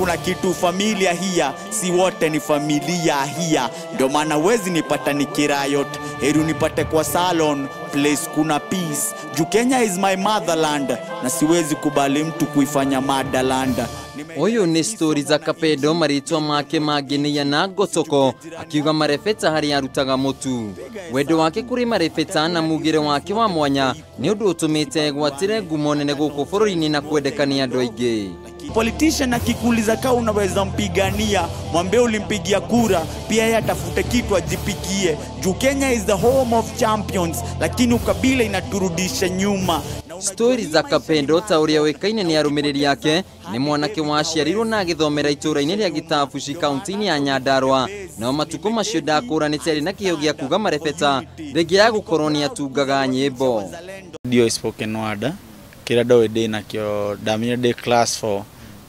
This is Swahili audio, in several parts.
kuna kitu familia hia, si wote ni familia hia. Ndio maana wezi nipata nikirayot, heru nipate kwa salon, place kuna peace. Juu Kenya is my motherland, na siwezi kubali mtu kuifanya motherland. Oyo ni story za Kapedo maritwa make magenia na Gotoko akiuga marefeta hari arutaga mutu. Wendo wake kuri marefeta na mugire wake wa mwanya ni undu utumite gwatire ngumo nene guku bururi-ini na kwendekania andu aingi. Politician akikuuliza kama unaweza mpigania, mwambie ulimpigia kura, pia yeye atafute kitu ajipigie. Juu Kenya is the home of champions, lakini ukabila inaturudisha nyuma. Story za Kapendo ta uria wekaine ni arumiriri yake ni mwanake waciarirwo na agithomera itura-ini ria Gitafuci kaunti-ini ya Nyandarua, no matuko macio ndakuranite ari na kiheo gia kuga marefeta thengia ya gukorwo ni atungaga nyimbo. Ndio spoken word kira ndo ndi nakio ndamenya ndi class 4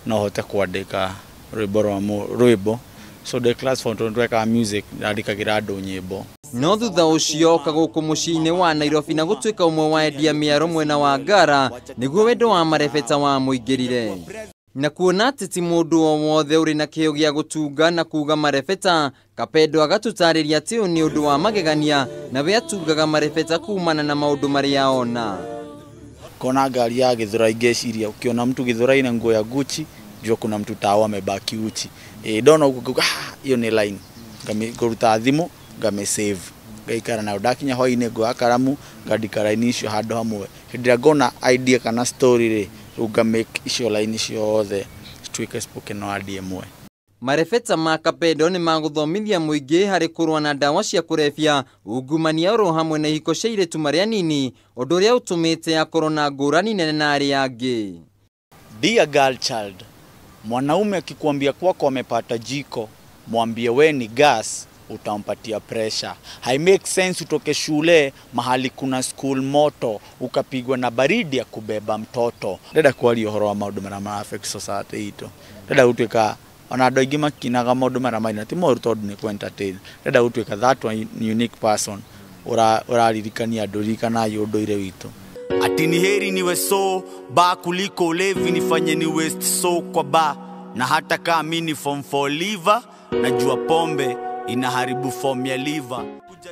no hote kwandika rwimbo, so the class 4 ndweka music ndandikagira andu nyimbo. No thutha ucio kaguku muciini wa Nairobi na gutwika umwe wa endia miaro mwena wa Ngara niguo wendo wa marefeta wa muingirire. Na kuona ati ti mundu o wothe uri na kiheo gia gutunga na kuga marefeta, Kapedo agatutariria ati ni undu wa magegania na we atungaga marefeta kumana na maundu maria ona. Kona gari ya Githurai ngeciria ukiona mtu Githurai na nguo ya Gucci, jua kuna mtu tawa amebaki uchi. Ndona uko hiyo ni line. Ngaruta thimu game save. Ngaikara na udakinya hoine go akaramu ngandika line icio handu hamwe. Hindira ngona idea kana story ri uga make icio line icio othe twike spoken word imwe. Marefeta ma Kapedo ni maguthomithia muingi hari kurwa na ndawa cia kurefia, ungumania oro hamwe na ihiko cia iretu maria nini, undu uria utumite akorwo na ngurani nene na aria angi. Dear girl child, mwanaume akikwambia kwako amepata jiko, mwambie we ni gas, utampatia pressure. Hai make sense utoke shule mahali kuna school moto ukapigwa na baridi ya kubeba mtoto. Dada kwali uhoro wa maundu mara affect society ito. Dada utweka ona andu aingi makinaga maundu mara maina ti moru tondu ni ku entertain. Dada utweka that one unique person uraririkania ndurikana yunduire witu. Ati ni heri niwe so ba kuliko ulevi, nifanye ni west so kwa ba. Na hata kama mimi form 4 liver, najua pombe inaharibu form ya liver.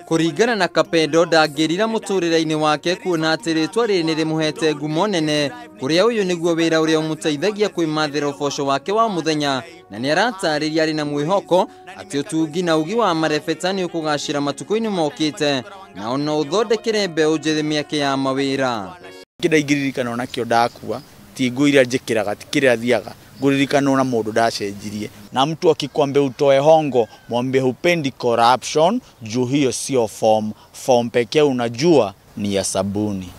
Kuringana na Kapedo ndangirira muturire-ini wake kuona ati ritwa riri ni rimuhete ngumo nene, kuria uyu niguo wira uria umuteithagia kwimathira uboco wake wa muthenya, na ni aratariria ari na mwihoko ati utungi na ugi wa marefeta ni ukugacira matuko-ini mokite na ona uthondekere mbeu njithi miake ya mawira. Kidaigirikana ona kio ndakua ti nguira njikiraga ti kiria thiaga nguririkana na mundu ndacenjirie. Na mtu akikwambia utoe hongo, mwambie hupendi corruption, juu hiyo sio form pekee unajua ni ya sabuni.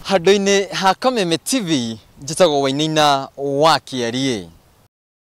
Handu-ini ha Kameme TV njitagwo Wainaina wa Kiarie.